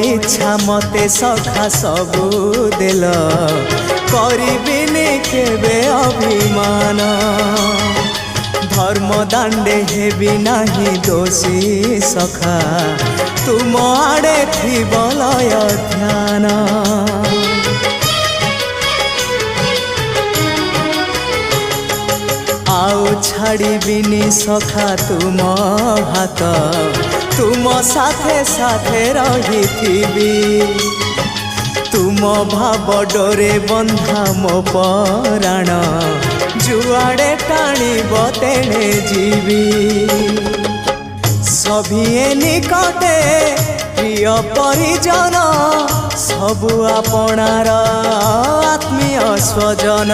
इच्छा मते सखा सबू देल करिबिनी केबे अभिमान धर्म दांडे हेबी नाही दोषी सखा तुम आड़े थी बलय ध्यान आउ छाड़िबिनी सखा तुम हाथ तुम साथे साथे रही तुम भाव डोरे बंधा मो पराण जुआड़े टाणीब तेणे जीवी सभिए निकटे प्रिय परिजन सबु आपणार आत्मीय स्वजन।